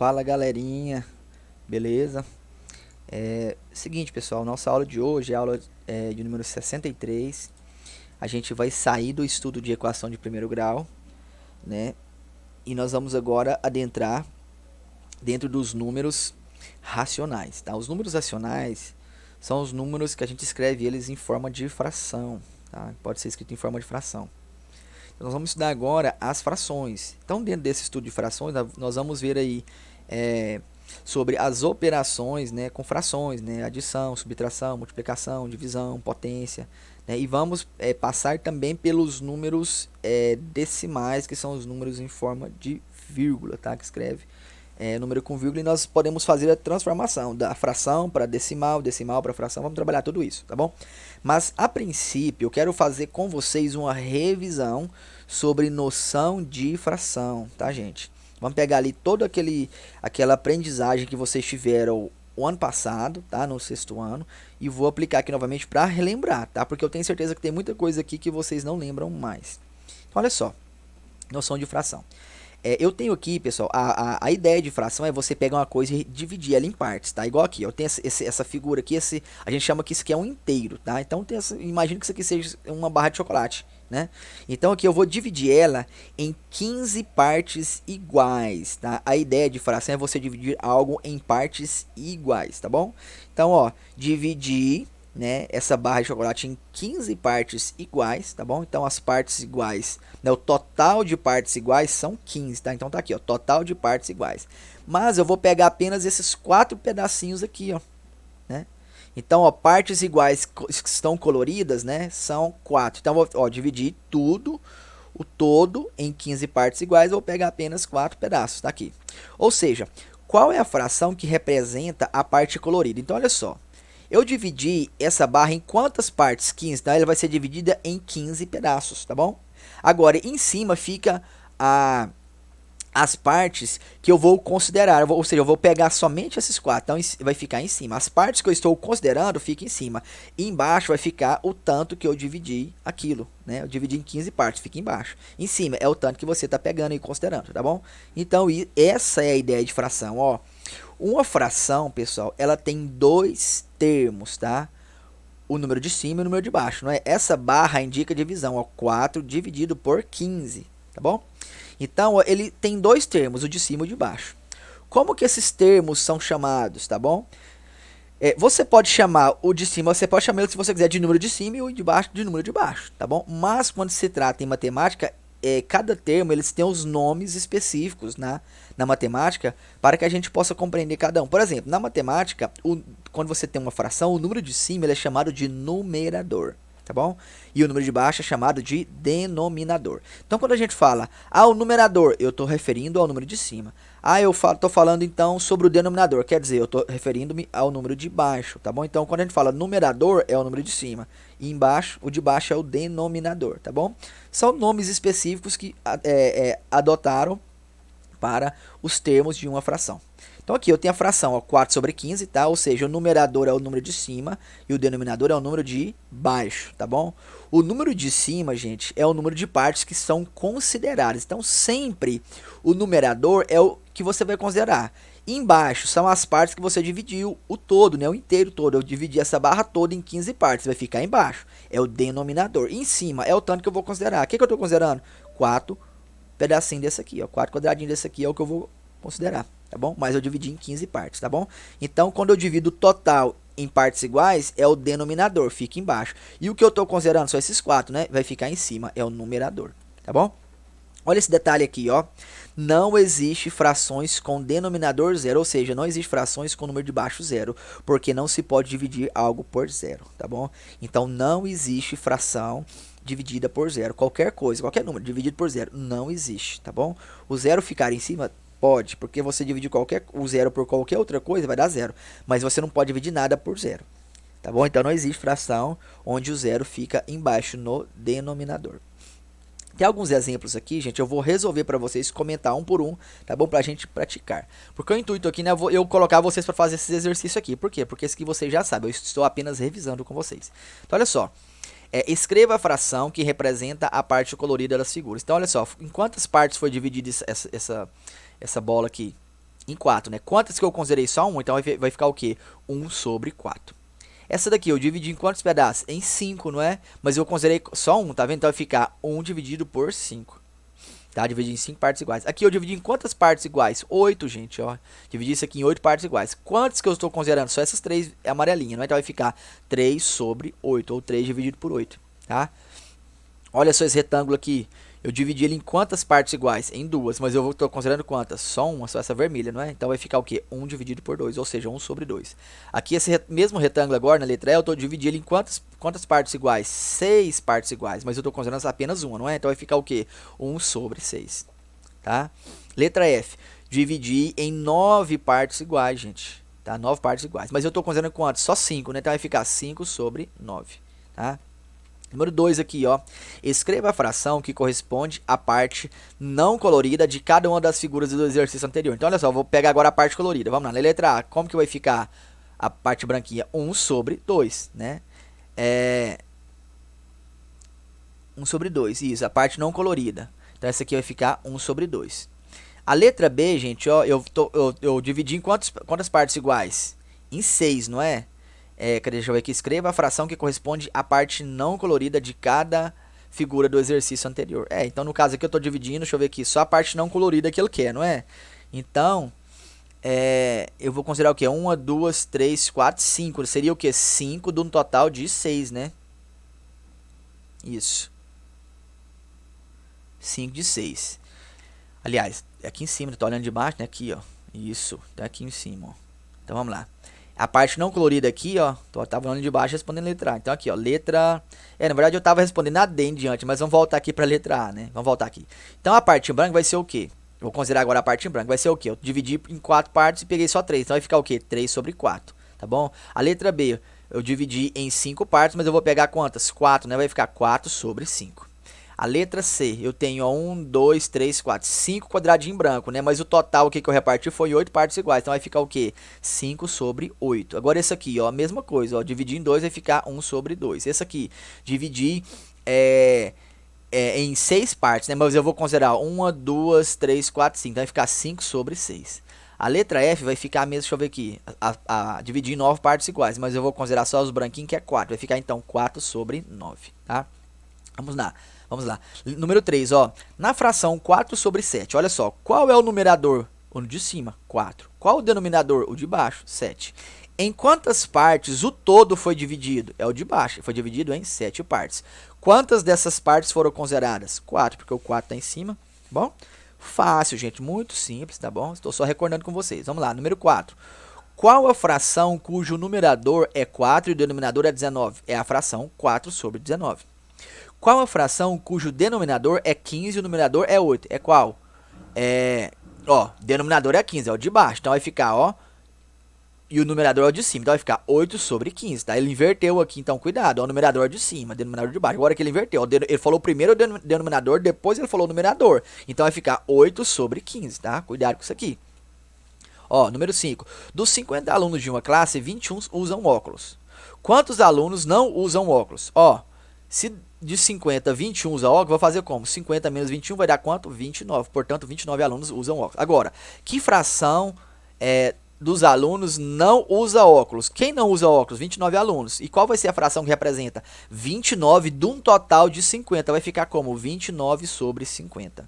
Fala galerinha, beleza? Seguinte pessoal, nossa aula de hoje é a aula de número 63. A gente vai sair do estudo de equação de primeiro grau, né? E nós vamos agora adentrar dentro dos números racionais, tá? Os números racionais são os números que a gente escreve eles em forma de fração, tá? Pode ser escrito em forma de fração. Então, nós vamos estudar agora as frações. Então, dentro desse estudo de frações, nós vamos ver aí sobre as operações, né, com frações, né, adição, subtração, multiplicação, divisão, potência, né, e vamos passar também pelos números decimais, que são os números em forma de vírgula, tá, que escreve número com vírgula, e nós podemos fazer a transformação da fração para decimal, decimal para fração, vamos trabalhar tudo isso, tá bom? Mas a princípio eu quero fazer com vocês uma revisão sobre noção de fração, tá, gente? Vamos pegar ali toda aquela aprendizagem que vocês tiveram o ano passado, tá, no sexto ano, e vou aplicar aqui novamente para relembrar, tá? Porque eu tenho certeza que tem muita coisa aqui que vocês não lembram mais. Então, olha só, noção de fração. Eu tenho aqui, pessoal, a ideia de fração é você pegar uma coisa e dividir ela em partes, tá? Igual aqui, eu tenho essa figura aqui, a gente chama que isso aqui é um inteiro, tá? Então, imagina que isso aqui seja uma barra de chocolate, né? Então, aqui eu vou dividir ela em 15 partes iguais, tá? A ideia de fração é você dividir algo em partes iguais, tá bom? Então, ó, dividir, né, essa barra de chocolate em 15 partes iguais, tá bom? Então as partes iguais, né, o total de partes iguais são 15, tá? Então tá aqui, ó, total de partes iguais. Mas eu vou pegar apenas esses 4 pedacinhos aqui, ó, né? Então, ó, partes iguais que estão coloridas, né, são 4. Então, ó, dividir tudo, o todo, em 15 partes iguais, vou pegar apenas 4 pedaços, tá aqui. Ou seja, qual é a fração que representa a parte colorida? Então, olha só. Eu dividi essa barra em quantas partes? 15, tá? Ela vai ser dividida em 15 pedaços, tá bom? Agora, em cima fica as partes que eu vou considerar, ou seja, eu vou pegar somente esses 4, então vai ficar em cima. As partes que eu estou considerando ficam em cima. E embaixo vai ficar o tanto que eu dividi aquilo, né? Eu dividi em 15 partes, fica embaixo. Em cima é o tanto que você está pegando e considerando, tá bom? Então, essa é a ideia de fração, ó. Uma fração, pessoal, ela tem dois termos, tá? O número de cima e o número de baixo, não é? Essa barra indica divisão, ó, 4 dividido por 15, tá bom? Então, ó, ele tem dois termos, o de cima e o de baixo. Como que esses termos são chamados, tá bom? Você pode chamar o de cima, você pode chamar ele, se você quiser, de número de cima e o de baixo de número de baixo, tá bom? Mas quando se trata em matemática, cada termo eles têm os nomes específicos na matemática para que a gente possa compreender cada um. Por exemplo, na matemática, quando você tem uma fração, o número de cima ele é chamado de numerador, tá bom? E o número de baixo é chamado de denominador. Então, quando a gente fala, o numerador, eu estou referindo ao número de cima. Eu estou falando, então, sobre o denominador, quer dizer, eu estou referindo-me ao número de baixo, tá bom? Então, quando a gente fala numerador, é o número de cima. E embaixo, o de baixo é o denominador, tá bom? São nomes específicos que adotaram para os termos de uma fração. Então aqui eu tenho a fração, ó, 4 sobre 15, tá? Ou seja, o numerador é o número de cima e o denominador é o número de baixo, tá bom? O número de cima, gente, é o número de partes que são consideradas. Então sempre o numerador é o que você vai considerar. E embaixo são as partes que você dividiu o todo, né? O inteiro todo. Eu dividi essa barra toda em 15 partes, vai ficar embaixo. É o denominador. E em cima é o tanto que eu vou considerar. O que eu estou considerando? 4 pedacinhos desse aqui, ó. 4 quadradinhos desse aqui é o que eu vou considerar, tá bom? Mas eu dividi em 15 partes, tá bom? Então, quando eu divido o total em partes iguais, é o denominador, fica embaixo. E o que eu estou considerando são esses 4, né? Vai ficar em cima, é o numerador, tá bom? Olha esse detalhe aqui, ó. Não existe frações com denominador zero, ou seja, não existe frações com número de baixo zero, porque não se pode dividir algo por zero, tá bom? Então, não existe fração dividida por zero. Qualquer coisa, qualquer número dividido por zero, não existe, tá bom? O zero ficar em cima pode, porque você dividir o zero por qualquer outra coisa vai dar zero, mas você não pode dividir nada por zero, tá bom? Então, não existe fração onde o zero fica embaixo no denominador. Tem alguns exemplos aqui, gente, eu vou resolver para vocês, comentar um por um, tá bom? Pra gente praticar. Porque o intuito aqui, né, eu colocar vocês para fazer esse exercício aqui. Por quê? Porque esse que vocês já sabem, eu estou apenas revisando com vocês. Então, olha só. Escreva a fração que representa a parte colorida das figuras. Então, olha só, em quantas partes foi dividida essa bola aqui? em 4, né? Quantas que eu considerei só 1, então vai ficar o quê? 1 sobre 4. Essa daqui eu dividi em quantos pedaços? Em 5, não é? Mas eu considerei só 1, tá vendo? Então vai ficar 1 dividido por 5. Tá? Dividi em 5 partes iguais. Aqui eu dividi em quantas partes iguais? 8, gente, ó. Dividi isso aqui em 8 partes iguais. Quantas que eu estou considerando? Só essas 3 amarelinhas, não é? Então vai ficar 3 sobre 8, ou 3 dividido por 8, tá? Olha só esse retângulo aqui. Eu dividi ele em quantas partes iguais? Em 2, mas eu estou considerando quantas? Só uma, só essa vermelha, não é? Então vai ficar o quê? 1 dividido por 2, ou seja, 1 sobre 2. Aqui esse mesmo retângulo agora, na letra E, eu estou dividindo ele em quantas partes iguais? 6 partes iguais, mas eu estou considerando apenas uma, não é? Então vai ficar o quê? 1 sobre 6, tá? Letra F, dividir em 9 partes iguais, gente, tá? 9 partes iguais, mas eu estou considerando quantas? Só 5, né? Então vai ficar 5 sobre 9, tá? Número 2 aqui, ó. Escreva a fração que corresponde à parte não colorida de cada uma das figuras do exercício anterior. Então, olha só, vou pegar agora a parte colorida. Vamos lá, na letra A, como que vai ficar a parte branquinha? 1 sobre 2, né? 1 sobre 2, isso, a parte não colorida. Então, essa aqui vai ficar 1 sobre 2. A letra B, gente, ó, eu dividi em quantas partes iguais? Em 6, não é? Deixa eu ver aqui. Escreva a fração que corresponde à parte não colorida de cada figura do exercício anterior. Então no caso aqui eu estou dividindo, deixa eu ver aqui, só a parte não colorida que ele quer, não é? Então, eu vou considerar o quê? 1, 2, 3, 4, 5. Seria o quê? 5 de um total de 6, né? Isso. 5 de 6. Aliás, é aqui em cima, estou olhando de baixo, né? Aqui, ó. Isso, tá aqui em cima, ó. Então vamos lá. A parte não colorida aqui, ó, tava olhando de baixo respondendo letra A. Então aqui, ó, letra... na verdade eu tava respondendo a D em diante, mas vamos voltar aqui pra letra A, né? Vamos voltar aqui. Então a parte em branco vai ser o quê? Eu vou considerar agora a parte em branco. Vai ser o quê? Eu dividi em 4 partes e peguei só 3. Então vai ficar o quê? 3 sobre 4, tá bom? A letra B, eu dividi em 5 partes, mas eu vou pegar quantas? 4, né? Vai ficar 4 sobre 5. A letra C, eu tenho 1, 2, 3, 4, 5 quadradinhos em branco, né? Mas o total aqui que eu reparti foi 8 partes iguais. Então vai ficar o quê? 5 sobre 8. Agora esse aqui, ó, a mesma coisa, ó. Dividir em 2 vai ficar 1 sobre 2. Esse aqui, dividir em 6 partes, né? Mas eu vou considerar 1, 2, 3, 4, 5. Então vai ficar 5 sobre 6. A letra F vai ficar a mesma, deixa eu ver aqui, dividir em 9 partes iguais. Mas eu vou considerar só os branquinhos, que é 4. Vai ficar então 4 sobre 9, tá? Vamos lá. Vamos lá. Número 3, ó. Na fração 4 sobre 7, olha só. Qual é o numerador? O de cima, 4. Qual o denominador? O de baixo, 7. Em quantas partes o todo foi dividido? É o de baixo. Foi dividido em 7 partes. Quantas dessas partes foram consideradas? 4, porque o 4 está em cima. Bom? Fácil, gente. Muito simples, tá bom? Estou só recordando com vocês. Vamos lá. Número 4. Qual a fração cujo numerador é 4 e o denominador é 19? É a fração 4 sobre 19. Qual a fração cujo denominador é 15 e o numerador é 8? É qual? Denominador é 15, é o de baixo. Então vai ficar, ó, e o numerador é o de cima. Então vai ficar 8 sobre 15, tá? Ele inverteu aqui, então cuidado. Ó, o numerador é de cima, o denominador de baixo. Agora que ele inverteu, ele falou primeiro o denominador, depois ele falou o numerador. Então vai ficar 8 sobre 15, tá? Cuidado com isso aqui. Ó, número 5. Dos 50 alunos de uma classe, 21 usam óculos. Quantos alunos não usam óculos? Ó, se de 50, 21 usa óculos, vou fazer como? 50 menos 21 vai dar quanto? 29. Portanto, 29 alunos usam óculos. Agora, que fração dos alunos não usa óculos? Quem não usa óculos? 29 alunos. E qual vai ser a fração que representa? 29 de um total de 50. Vai ficar como? 29 sobre 50.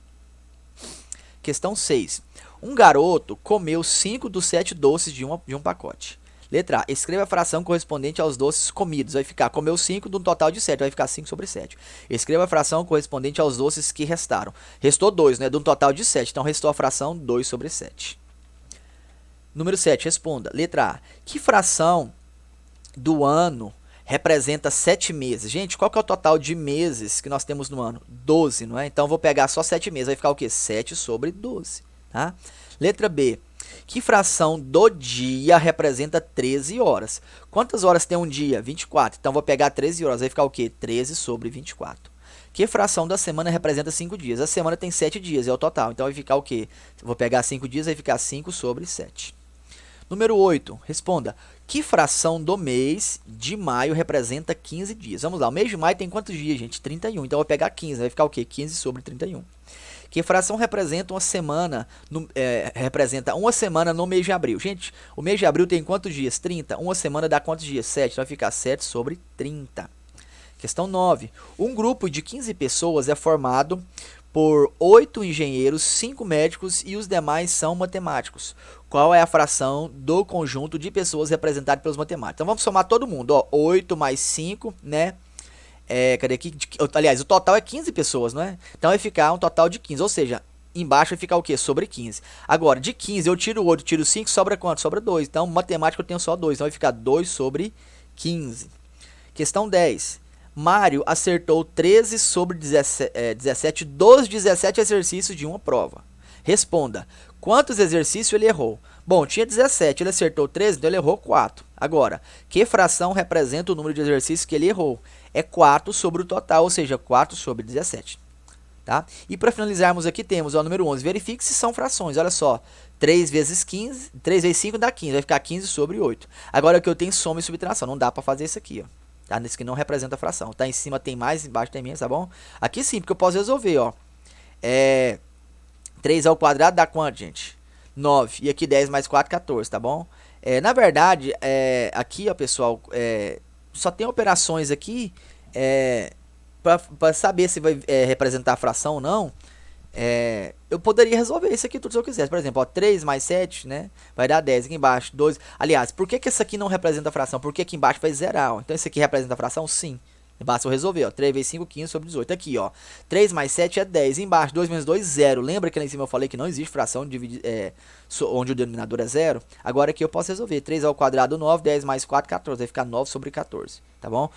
Questão 6. Um garoto comeu 5 dos 7 doces de um pacote. Letra A. Escreva a fração correspondente aos doces comidos. Vai ficar, comeu 5 de um total de 7. Vai ficar 5 sobre 7. Escreva a fração correspondente aos doces que restaram. Restou 2, né? De um total de 7. Então, restou a fração 2 sobre 7. Número 7. Responda. Letra A. Que fração do ano representa 7 meses? Gente, qual que é o total de meses que nós temos no ano? 12, não é? Então, eu vou pegar só 7 meses. Vai ficar o quê? 7 sobre 12. Tá? Letra B. Que fração do dia representa 13 horas? Quantas horas tem um dia? 24. Então, vou pegar 13 horas. Vai ficar o quê? 13 sobre 24. Que fração da semana representa 5 dias? A semana tem 7 dias, é o total. Então, vai ficar o quê? Vou pegar 5 dias, vai ficar 5 sobre 7. Número 8. Responda. Que fração do mês de maio representa 15 dias? Vamos lá. O mês de maio tem quantos dias, gente? 31. Então, eu vou pegar 15. Vai ficar o quê? 15 sobre 31. Que fração representa uma semana no mês de abril? Gente, o mês de abril tem quantos dias? 30. Uma semana dá quantos dias? 7. Então vai ficar 7 sobre 30. Questão 9. Um grupo de 15 pessoas é formado por 8 engenheiros, 5 médicos e os demais são matemáticos. Qual é a fração do conjunto de pessoas representado pelos matemáticos? Então vamos somar todo mundo, ó, 8 mais 5, né? Cadê aqui? Aliás, o total é 15 pessoas, não é? Então vai ficar um total de 15, ou seja, embaixo vai ficar o quê? Sobre 15. Agora, de 15 eu tiro o 8, tiro 5, sobra quanto? Sobra 2. Então, matemática eu tenho só 2, então vai ficar 2 sobre 15. Questão 10. Mário acertou 13 sobre 17 dos 17 exercícios de uma prova. Responda, quantos exercícios ele errou? Bom, tinha 17, ele acertou 13, então ele errou 4. Agora, que fração representa o número de exercícios que ele errou? É 4 sobre o total, ou seja, 4 sobre 17. Tá? E para finalizarmos aqui temos o número 11. Verifique se são frações. Olha só, 3 vezes 15, 3 vezes 5 dá 15, vai ficar 15 sobre 8. Agora aqui eu tenho soma e subtração, não dá para fazer isso aqui, ó. Tá? Nesse que não representa fração. Tá? Em cima tem mais, embaixo tem menos, tá bom? Aqui sim, porque eu posso resolver, ó. 3 ao quadrado dá quanto, gente? 9. E aqui 10 mais 4, 14, tá bom? Na verdade, aqui, ó, pessoal, só tem operações aqui para saber se vai representar a fração ou não. Eu poderia resolver isso aqui tudo se eu quisesse. Por exemplo, ó, 3 mais 7, né? Vai dar 10 aqui embaixo, 12. Aliás, por que esse aqui não representa a fração? Porque aqui embaixo vai zerar, ó. Então esse aqui representa a fração? Sim. Basta eu resolver, ó. 3 vezes 5, 15 sobre 18. Aqui, ó. 3 mais 7 é 10. Embaixo, 2 menos 2, 0. Lembra que lá em cima eu falei que não existe fração onde o denominador é 0? Agora aqui eu posso resolver. 3 ao quadrado, 9. 10 mais 4, 14. Vai ficar 9 sobre 14. Tá bom?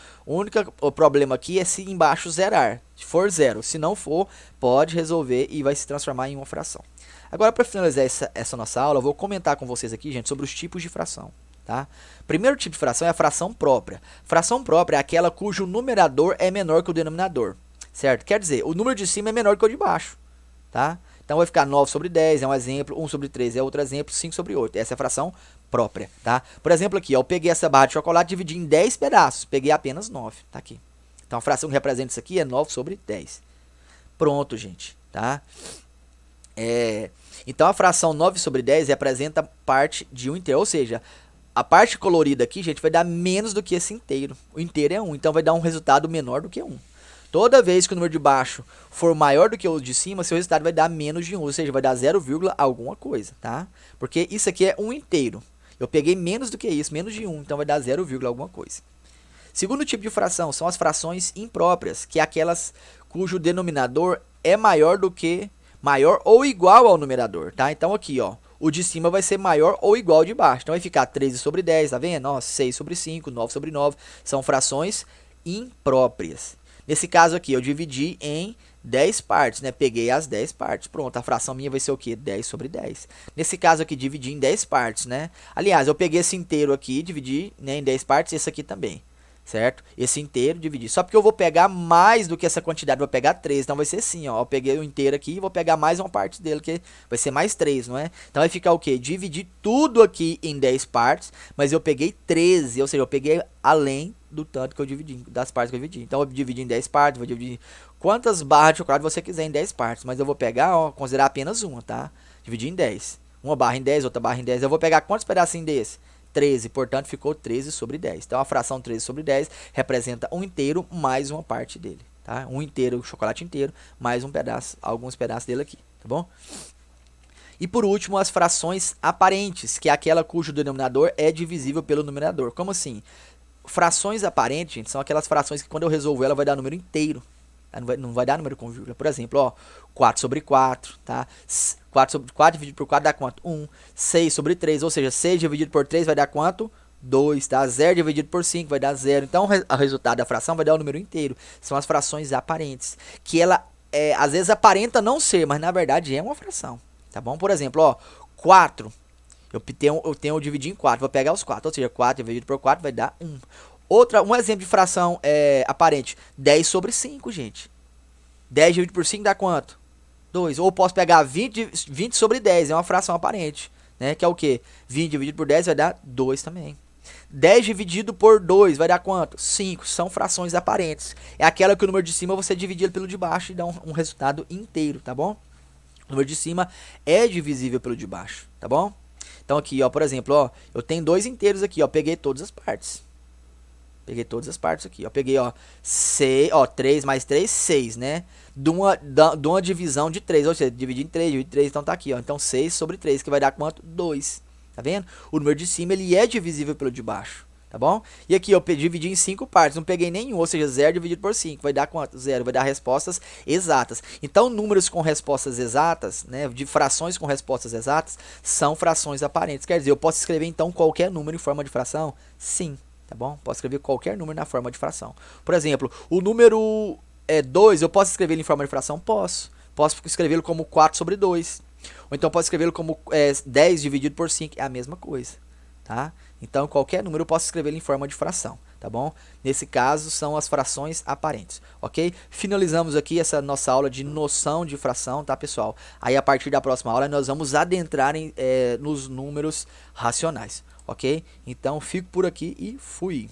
O problema aqui é se embaixo zerar. Se for 0. Se não for, pode resolver e vai se transformar em uma fração. Agora, para finalizar essa nossa aula, eu vou comentar com vocês aqui, gente, sobre os tipos de fração. Tá? Primeiro tipo de fração é a fração própria. Fração própria é aquela cujo numerador é menor que o denominador, certo? Quer dizer, o número de cima é menor que o de baixo, tá? Então vai ficar 9 sobre 10 é um exemplo, 1 sobre 3 é outro exemplo, 5 sobre 8. Essa é a fração própria, tá? Por exemplo aqui, ó, eu peguei essa barra de chocolate e dividi em 10 pedaços, peguei apenas 9, tá aqui. Então a fração que representa isso aqui é 9 sobre 10. Pronto, gente, tá? Então a fração 9 sobre 10 representa parte de um inteiro, ou seja, a parte colorida aqui, gente, vai dar menos do que esse inteiro. O inteiro é 1, então vai dar um resultado menor do que 1. Toda vez que o número de baixo for maior do que o de cima, seu resultado vai dar menos de 1, ou seja, vai dar 0, alguma coisa, tá? Porque isso aqui é um inteiro. Eu peguei menos do que isso, menos de 1, então vai dar 0, alguma coisa. Segundo tipo de fração são as frações impróprias, que é aquelas cujo denominador é maior ou igual ao numerador, tá? Então aqui, ó, o de cima vai ser maior ou igual ao de baixo. Então vai ficar 13 sobre 10, tá vendo? Ó, 6 sobre 5, 9 sobre 9. São frações impróprias. Nesse caso aqui, eu dividi em 10 partes, né? Peguei as 10 partes. Pronto, a fração minha vai ser o quê? 10 sobre 10. Nesse caso aqui, dividi em 10 partes, né? Aliás, eu peguei esse inteiro aqui, dividi, né, em 10 partes, esse aqui também. Certo? Esse inteiro dividir. Só porque eu vou pegar mais do que essa quantidade, vou pegar 3. Então vai ser assim, ó. Eu peguei o inteiro aqui e vou pegar mais uma parte dele, que vai ser mais 3, não é? Então vai ficar o quê? Dividir tudo aqui em 10 partes, mas eu peguei 13, ou seja, eu peguei além do tanto que eu dividi, das partes que eu dividi. Então eu dividi em 10 partes, vou dividir quantas barras de chocolate você quiser em 10 partes, mas eu vou pegar, ó, considerar apenas uma, tá? Dividir em 10. Uma barra em 10, outra barra em 10. Eu vou pegar quantos pedacinhos desse? 13, portanto ficou 13 sobre 10. Então a fração 13 sobre 10 representa um inteiro mais uma parte dele, tá? Um inteiro, chocolate inteiro, mais um pedaço, alguns pedaços dele aqui, tá bom? E por último, as frações aparentes, que é aquela cujo denominador é divisível pelo numerador. Como assim? Frações aparentes, gente, são aquelas frações que quando eu resolvo ela vai dar número inteiro. Não vai dar número com vírgula. Por exemplo, ó, 4 sobre 4, tá? 4 sobre 4 dividido por 4 dá quanto? 1. 6 sobre 3, ou seja, 6 dividido por 3 vai dar quanto? 2, tá? 0 dividido por 5 vai dar 0. Então, o resultado da fração vai dar o número inteiro. São as frações aparentes. Que ela, às vezes, aparenta não ser, mas na verdade é uma fração. Tá bom? Por exemplo, ó, 4. Eu tenho dividir em 4. Vou pegar os 4. Ou seja, 4 dividido por 4 vai dar 1. Um exemplo de fração aparente. 10 sobre 5, gente. 10 dividido por 5 dá quanto? 2. Ou posso pegar 20 sobre 10. É uma fração aparente. Né? Que é o quê? 20 dividido por 10 vai dar 2 também. 10 dividido por 2 vai dar quanto? 5. São frações aparentes. É aquela que o número de cima você divide pelo de baixo e dá um resultado inteiro, tá bom? O número de cima é divisível pelo de baixo, tá bom? Então aqui, ó, por exemplo, ó, eu tenho dois inteiros aqui, ó, peguei todas as partes. Peguei todas as partes aqui, ó. Peguei, ó, 6, ó, 3 mais 3, 6, né? De uma divisão de 3, ou seja, dividir em 3, dividir em 3, então tá aqui, ó. Então 6 sobre 3, que vai dar quanto? 2. Tá vendo? O número de cima, ele é divisível pelo de baixo, tá bom? E aqui eu dividi em 5 partes, não peguei nenhum, ou seja, 0 dividido por 5, vai dar quanto? 0, vai dar respostas exatas. Então, números com respostas exatas, né, de frações com respostas exatas, são frações aparentes. Quer dizer, eu posso escrever, então, qualquer número em forma de fração? Sim. Tá bom? Posso escrever qualquer número na forma de fração. Por exemplo, o número 2, eu posso escrever ele em forma de fração? Posso. Posso escrevê-lo como 4 sobre 2. Ou então posso escrevê-lo como 10 dividido por 5. É a mesma coisa. Tá? Então, qualquer número eu posso escrever ele em forma de fração. Tá bom? Nesse caso, são as frações aparentes. Ok? Finalizamos aqui essa nossa aula de noção de fração, tá, pessoal? Aí, a partir da próxima aula, nós vamos adentrar nos números racionais. Ok? Então, fico por aqui e fui!